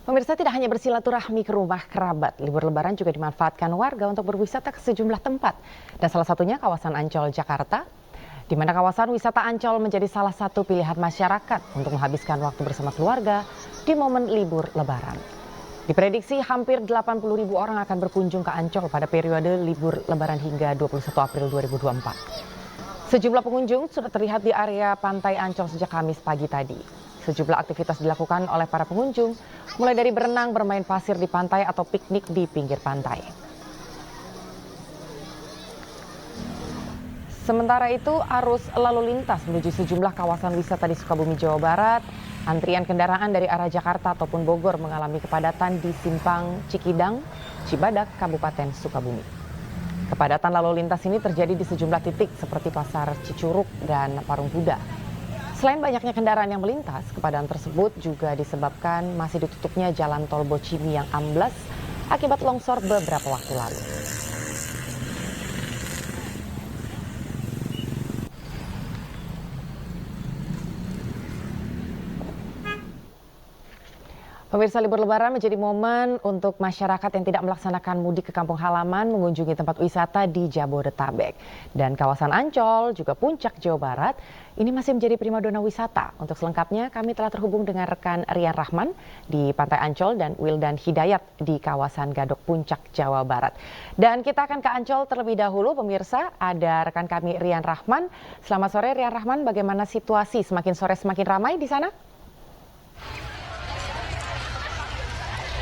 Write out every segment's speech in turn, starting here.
Pemirsa, tidak hanya bersilaturahmi ke rumah kerabat, libur lebaran juga dimanfaatkan warga untuk berwisata ke sejumlah tempat. Dan salah satunya kawasan Ancol, Jakarta, di mana kawasan wisata Ancol menjadi salah satu pilihan masyarakat untuk menghabiskan waktu bersama keluarga di momen libur lebaran. Diprediksi hampir 80.000 orang akan berkunjung ke Ancol pada periode libur lebaran hingga 21 April 2024. Sejumlah pengunjung sudah terlihat di area pantai Ancol sejak Kamis pagi tadi. Sejumlah aktivitas dilakukan oleh para pengunjung, mulai dari berenang, bermain pasir di pantai, atau piknik di pinggir pantai. Sementara itu, arus lalu lintas menuju sejumlah kawasan wisata di Sukabumi, Jawa Barat, antrian kendaraan dari arah Jakarta ataupun Bogor mengalami kepadatan di Simpang Cikidang, Cibadak, Kabupaten Sukabumi. Kepadatan lalu lintas ini terjadi di sejumlah titik seperti Pasar Cicurug dan Parung Kuda. Selain banyaknya kendaraan yang melintas, kepadatan tersebut juga disebabkan masih ditutupnya jalan tol Bocimi yang amblas akibat longsor beberapa waktu lalu. Pemirsa, libur lebaran menjadi momen untuk masyarakat yang tidak melaksanakan mudik ke kampung halaman mengunjungi tempat wisata di Jabodetabek. Dan kawasan Ancol, juga Puncak, Jawa Barat, ini masih menjadi primadona wisata. Untuk selengkapnya, kami telah terhubung dengan rekan Rian Rahman di Pantai Ancol dan Wildan Hidayat di kawasan Gadok, Puncak, Jawa Barat. Dan kita akan ke Ancol terlebih dahulu, pemirsa. Ada rekan kami Rian Rahman. Selamat sore, Rian Rahman. Bagaimana situasi? Semakin sore semakin ramai di sana?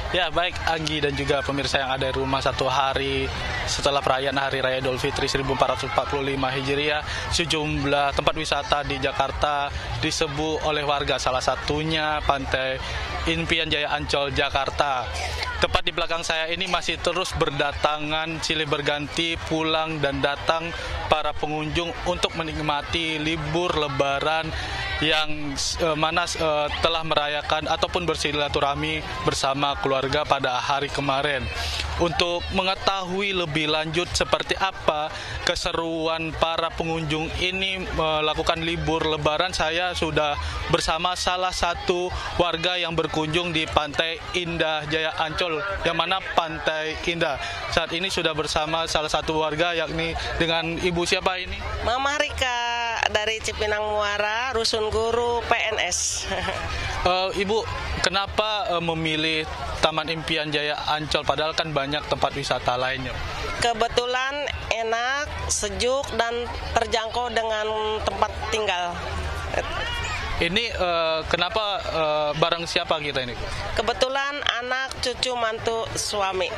Ya, baik Anggi dan juga pemirsa yang ada di rumah, satu hari setelah perayaan Hari Raya Idul Fitri 1445 Hijriah, sejumlah tempat wisata di Jakarta diserbu oleh warga, salah satunya Pantai Impian Jaya Ancol, Jakarta. Tepat di belakang saya ini masih terus berdatangan silih berganti pulang dan datang para pengunjung untuk menikmati libur lebaran yang telah merayakan ataupun bersilaturahmi bersama keluarga pada hari kemarin. Untuk mengetahui lebih lanjut seperti apa keseruan para pengunjung ini melakukan libur lebaran, saya sudah bersama salah satu warga yang berkunjung di Pantai Indah Jaya Ancol, yang mana Pantai Indah saat ini sudah bersama salah satu warga, yakni dengan Ibu siapa ini? Mama Rika dari Cipinang Muara, Rusun Guru PNS. Ibu, kenapa memilih Taman Impian Jaya Ancol padahal kan banyak tempat wisata lainnya? Kebetulan enak, sejuk, dan terjangkau dengan tempat tinggal. Ini kenapa bareng siapa kita ini? Kebetulan anak, cucu, mantu, suami.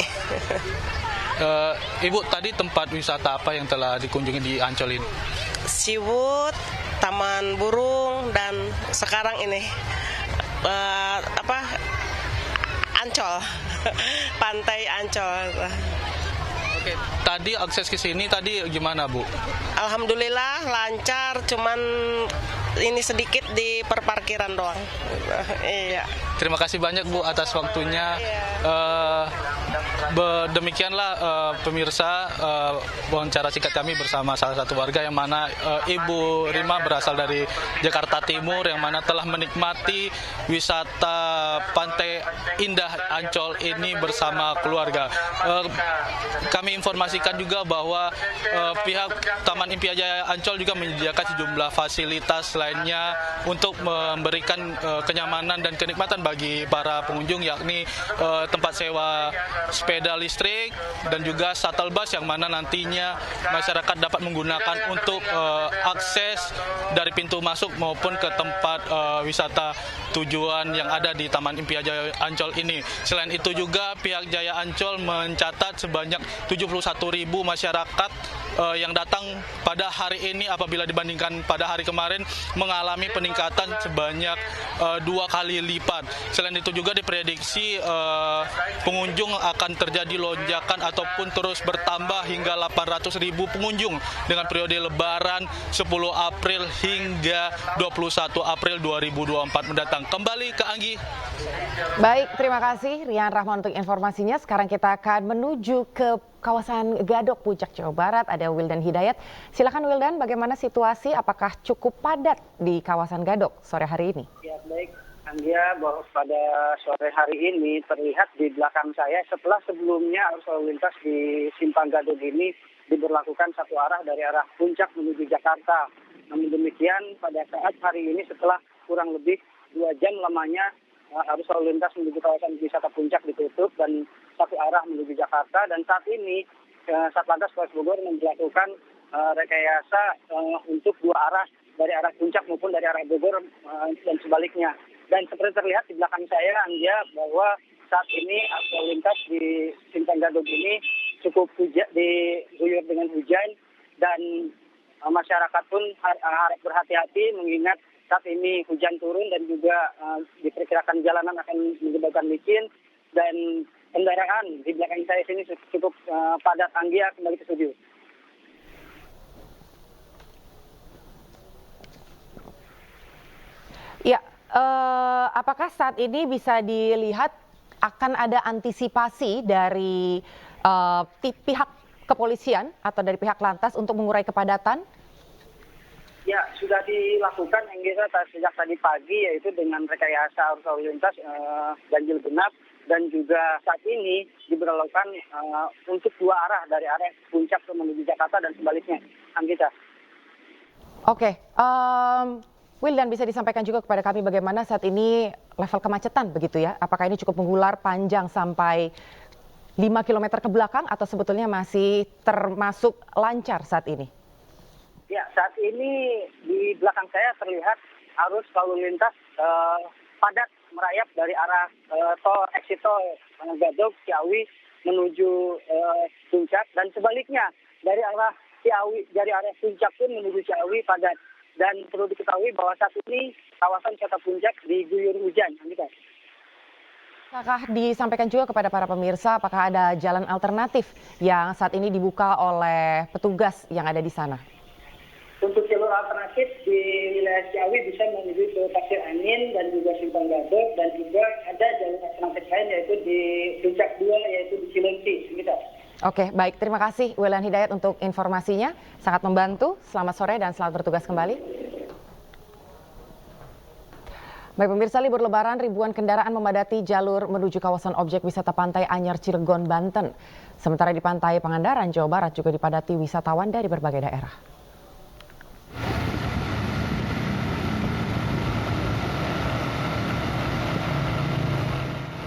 Ibu, tadi tempat wisata apa yang telah dikunjungi di Ancol ini? Siwut, Taman Burung, dan sekarang ini Ancol, Pantai Ancol. Oke, tadi akses ke sini tadi gimana, Bu? Alhamdulillah lancar, cuman ini sedikit di perparkiran doang. Iya. Terima kasih banyak, Bu, atas waktunya. Demikianlah pemirsa wawancara singkat kami bersama salah satu warga yang mana Ibu Rima berasal dari Jakarta Timur, yang mana telah menikmati wisata Pantai Indah Ancol ini bersama keluarga. Kami informasikan juga bahwa pihak Taman Impian Jaya Ancol juga menyediakan sejumlah fasilitas lainnya untuk memberikan kenyamanan dan kenikmatan bagi para pengunjung, yakni tempat sewa sepeda listrik dan juga shuttle bus, yang mana nantinya masyarakat dapat menggunakan untuk akses dari pintu masuk maupun ke tempat wisata tujuan yang ada di Taman Impian Jaya Ancol ini. Selain itu juga pihak Jaya Ancol mencatat sebanyak 71.000 masyarakat yang datang pada hari ini apabila dibandingkan pada hari kemarin mengalami peningkatan sebanyak 2 kali lipat. Selain itu juga diprediksi pengunjung akan terjadi lonjakan ataupun terus bertambah hingga 800.000 pengunjung dengan periode lebaran 10 April hingga 21 April 2024 mendatang. Kembali ke Anggi. Baik, terima kasih Rian Rahman untuk informasinya. Sekarang kita akan menuju ke kawasan Gadok, Puncak, Jawa Barat. Ada Wildan Hidayat. Silakan Wildan, bagaimana situasi? Apakah cukup padat di kawasan Gadok sore hari ini? Ya, baik. Anggia, bahwa pada sore hari ini terlihat di belakang saya setelah sebelumnya arus lalu lintas di Simpang Gadok ini diberlakukan satu arah dari arah Puncak menuju Jakarta. Namun demikian pada saat hari ini setelah kurang lebih 2 jam lamanya arus lalu lintas menuju kawasan wisata Puncak ditutup dan satu arah menuju Jakarta. Dan saat ini Satlantas Polres Bogor memberlakukan rekayasa untuk 2 arah dari arah Puncak maupun dari arah Bogor dan sebaliknya. Dan seperti terlihat di belakang saya, Anggia, bahwa saat ini arus lalu lintas di Simpang Gadok ini cukup diguyur dengan hujan dan masyarakat pun harus berhati-hati mengingat saat ini hujan turun dan juga diperkirakan jalanan akan menyebabkan licin dan kendaraan di belakang saya sini cukup padat. Anggia, kembali ke studio. Ya, apakah saat ini bisa dilihat akan ada antisipasi dari pihak kepolisian atau dari pihak lantas untuk mengurai kepadatan? Ya, sudah dilakukan sejak tadi pagi, yaitu dengan rekayasa arus lalu lintas ganjil genap, dan juga saat ini diberlakukan untuk 2 arah dari arah Puncak menuju Jakarta dan sebaliknya. Anggita. Oke, Wildan, bisa disampaikan juga kepada kami bagaimana saat ini level kemacetan begitu ya? Apakah ini cukup mengular panjang sampai 5 km ke belakang atau sebetulnya masih termasuk lancar saat ini? Ya, saat ini di belakang saya terlihat arus lalu lintas padat merayap dari arah exit tol Gadok, Ciawi menuju Puncak dan sebaliknya dari arah Puncak pun menuju Ciawi padat. Dan perlu diketahui bahwa saat ini kawasan wisata Puncak diguyur hujan. Apakah disampaikan juga kepada para pemirsa apakah ada jalan alternatif yang saat ini dibuka oleh petugas yang ada di sana? Untuk jalur alternatif di wilayah Ciawi bisa menuju ke Pasir Angin dan juga Simpang Gadok, dan juga ada jalur alternatif lain yaitu di Puncak 2 yaitu di Cilengsi. Oke, baik. Terima kasih Welan Hidayat untuk informasinya. Sangat membantu. Selamat sore dan selamat bertugas kembali. Baik pemirsa, libur lebaran ribuan kendaraan memadati jalur menuju kawasan objek wisata Pantai Anyar Cilegon, Banten. Sementara di Pantai Pangandaran, Jawa Barat juga dipadati wisatawan dari berbagai daerah.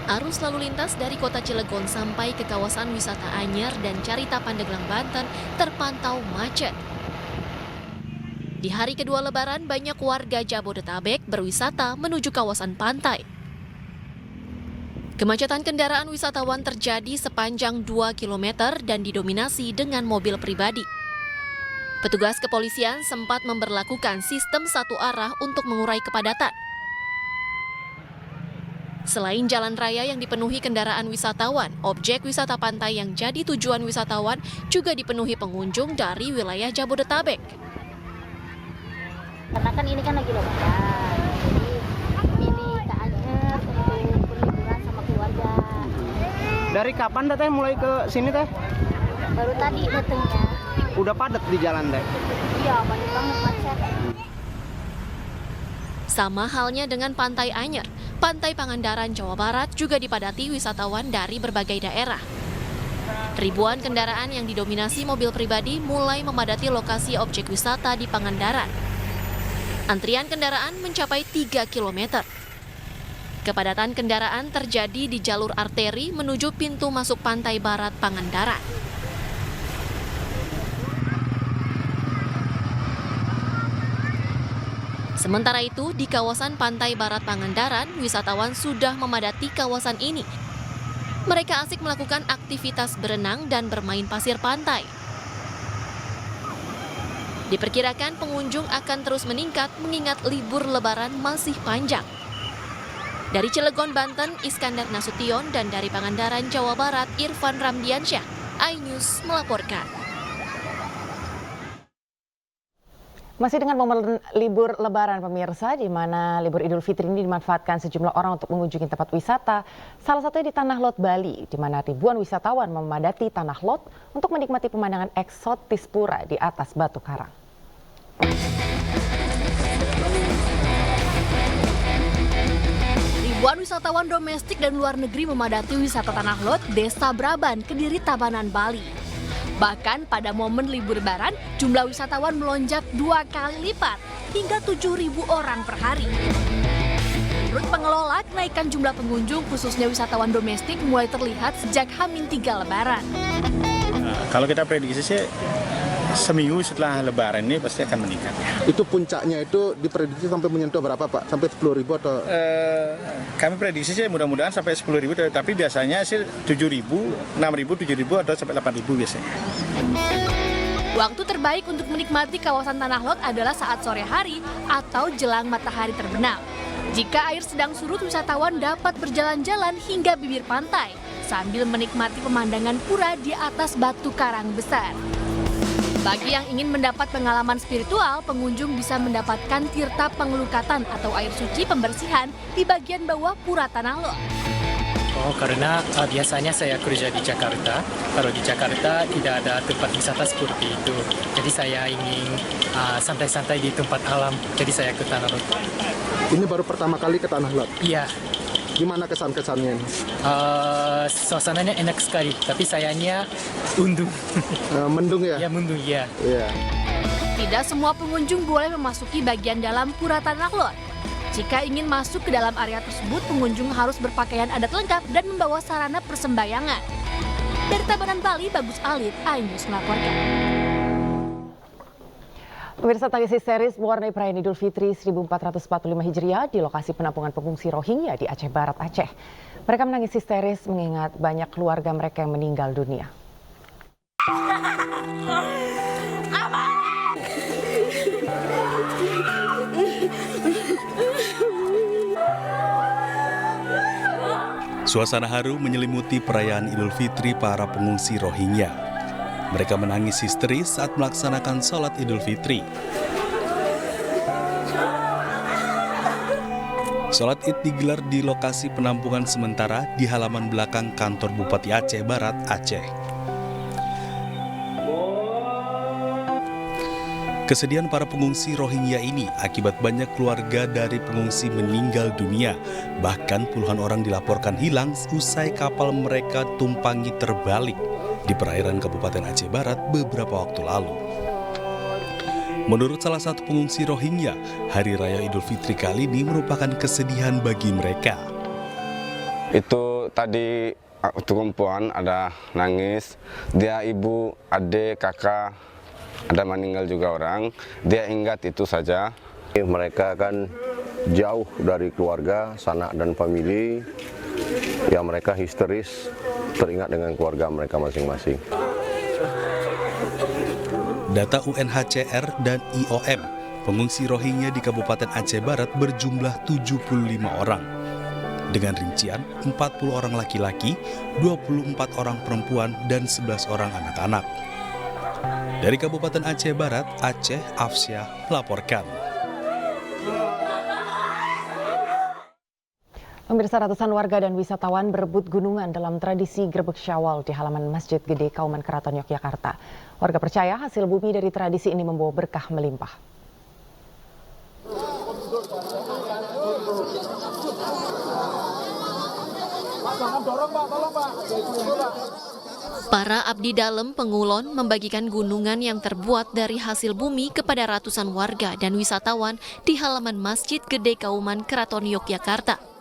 Arus lalu lintas dari kota Cilegon sampai ke kawasan wisata Anyar dan Carita Pandeglang, Banten terpantau macet. Di hari kedua Lebaran, banyak warga Jabodetabek berwisata menuju kawasan pantai. Kemacetan kendaraan wisatawan terjadi sepanjang 2 km dan didominasi dengan mobil pribadi. Petugas kepolisian sempat memberlakukan sistem satu arah untuk mengurai kepadatan. Selain jalan raya yang dipenuhi kendaraan wisatawan, objek wisata pantai yang jadi tujuan wisatawan juga dipenuhi pengunjung dari wilayah Jabodetabek. Karena kan ini kan lagi lebaran, jadi pilih ke Anyer untuk berliburan sama keluarga. Dari kapan Teh mulai ke sini Teh? Baru tadi datangnya. Udah padat di jalan Teh? Iya, banyak banget macet. Sama halnya dengan Pantai Anyar, Pantai Pangandaran, Jawa Barat juga dipadati wisatawan dari berbagai daerah. Ribuan kendaraan yang didominasi mobil pribadi mulai memadati lokasi objek wisata di Pangandaran. Antrian kendaraan mencapai 3 km. Kepadatan kendaraan terjadi di jalur arteri menuju pintu masuk Pantai Barat Pangandaran. Sementara itu, di kawasan Pantai Barat Pangandaran, wisatawan sudah memadati kawasan ini. Mereka asik melakukan aktivitas berenang dan bermain pasir pantai. Diperkirakan pengunjung akan terus meningkat mengingat libur lebaran masih panjang. Dari Cilegon, Banten, Iskandar Nasution, dan dari Pangandaran, Jawa Barat, Irfan Ramdiansyah, iNews melaporkan. Masih dengan momen libur lebaran pemirsa, di mana libur Idul Fitri ini dimanfaatkan sejumlah orang untuk mengunjungi tempat wisata, salah satunya di Tanah Lot, Bali, di mana ribuan wisatawan memadati Tanah Lot untuk menikmati pemandangan eksotis pura di atas batu karang. wisatawan domestik dan luar negeri memadati wisata Tanah Lot, Desa Braban, Kediri, Tabanan, Bali. Bahkan pada momen libur Lebaran, jumlah wisatawan melonjak 2 kali lipat hingga 7.000 orang per hari. Menurut pengelola, kenaikan jumlah pengunjung khususnya wisatawan domestik mulai terlihat sejak H-3 Lebaran. Nah, kalau kita prediksi sih seminggu setelah Lebaran ini pasti akan meningkat. Itu puncaknya itu diprediksi sampai menyentuh berapa Pak? Sampai 10.000 atau? Kami prediksi sih mudah-mudahan sampai 10.000, tapi biasanya sih 7.000, 6.000, 7.000 atau sampai 8.000 biasanya. Waktu terbaik untuk menikmati kawasan Tanah Lot adalah saat sore hari atau jelang matahari terbenam. Jika air sedang surut, wisatawan dapat berjalan-jalan hingga bibir pantai sambil menikmati pemandangan pura di atas batu karang besar. Bagi yang ingin mendapat pengalaman spiritual, pengunjung bisa mendapatkan tirta pengelukatan atau air suci pembersihan di bagian bawah pura Tanah Lot. Karena biasanya saya kerja di Jakarta. Kalau di Jakarta tidak ada tempat wisata seperti itu. Jadi saya ingin santai-santai di tempat alam. Jadi saya ke Tanah Lot. Ini baru pertama kali ke Tanah Lot? Iya. Gimana kesan-kesannya? Suasananya enak sekali, tapi sayangnya mendung. Mendung ya? Ya, mendung, ya. Iya. Tidak semua pengunjung boleh memasuki bagian dalam pura Tanah Lot. Jika ingin masuk ke dalam area tersebut, pengunjung harus berpakaian adat lengkap dan membawa sarana persembahyangan. Dari Tabanan, Bali, Bagus Alit, iNews melaporkan. Pemirsa, tangis histeris mewarnai perayaan Idul Fitri 1445 Hijriah di lokasi penampungan pengungsi Rohingya di Aceh Barat, Aceh. Mereka menangis histeris mengingat banyak keluarga mereka yang meninggal dunia. Suasana haru menyelimuti perayaan Idul Fitri para pengungsi Rohingya. Mereka menangis histeris saat melaksanakan sholat Idul Fitri. Sholat Id digelar di lokasi penampungan sementara di halaman belakang kantor Bupati Aceh Barat, Aceh. Kesedihan para pengungsi Rohingya ini akibat banyak keluarga dari pengungsi meninggal dunia. Bahkan puluhan orang dilaporkan hilang usai kapal mereka tumpangi terbalik di perairan Kabupaten Aceh Barat beberapa waktu lalu. Menurut salah satu pengungsi Rohingya, Hari Raya Idul Fitri kali ini merupakan kesedihan bagi mereka. Itu tadi perempuan ada nangis, dia ibu, adik, kakak, ada meninggal juga orang, dia ingat itu saja. Mereka kan jauh dari keluarga, sanak dan famili, ya mereka histeris, teringat dengan keluarga mereka masing-masing. Data UNHCR dan IOM, pengungsi Rohingya di Kabupaten Aceh Barat berjumlah 75 orang. Dengan rincian 40 orang laki-laki, 24 orang perempuan, dan 11 orang anak-anak. Dari Kabupaten Aceh Barat, Aceh, Afsyah melaporkan. Pemirsa, ratusan warga dan wisatawan berebut gunungan dalam tradisi Grebek Syawal di halaman Masjid Gede Kauman Keraton Yogyakarta. Warga percaya hasil bumi dari tradisi ini membawa berkah melimpah. Para abdi dalem pengulon membagikan gunungan yang terbuat dari hasil bumi kepada ratusan warga dan wisatawan di halaman Masjid Gede Kauman Keraton Yogyakarta.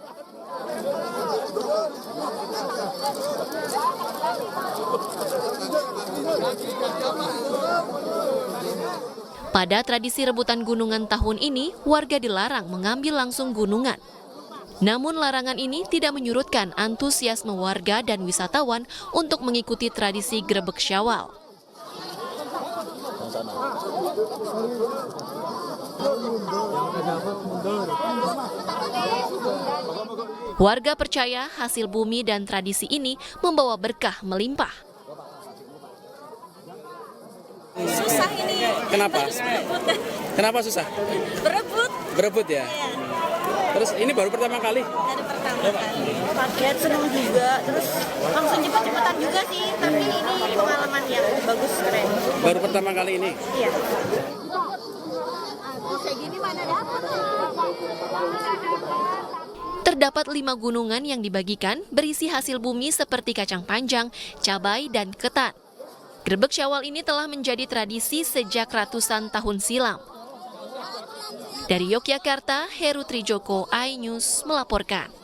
Pada tradisi rebutan gunungan tahun ini, warga dilarang mengambil langsung gunungan. Namun larangan ini tidak menyurutkan antusiasme warga dan wisatawan untuk mengikuti tradisi Grebek Syawal. Warga percaya hasil bumi dan tradisi ini membawa berkah melimpah. Susah ini. Kenapa? Kenapa susah? Berebut. Berebut ya? Iya. Terus ini baru pertama kali? Baru pertama kali. Kaget, senang juga. Terus langsung cepat-cepatan juga sih. Tapi ini pengalaman yang bagus, keren. Baru pertama kali ini? Iya. Kayak gini mana dapat? terdapat 5 gunungan yang dibagikan berisi hasil bumi seperti kacang panjang, cabai, dan ketan. Grebek Syawal ini telah menjadi tradisi sejak ratusan tahun silam. Dari Yogyakarta, Heru Trijoko, iNews melaporkan.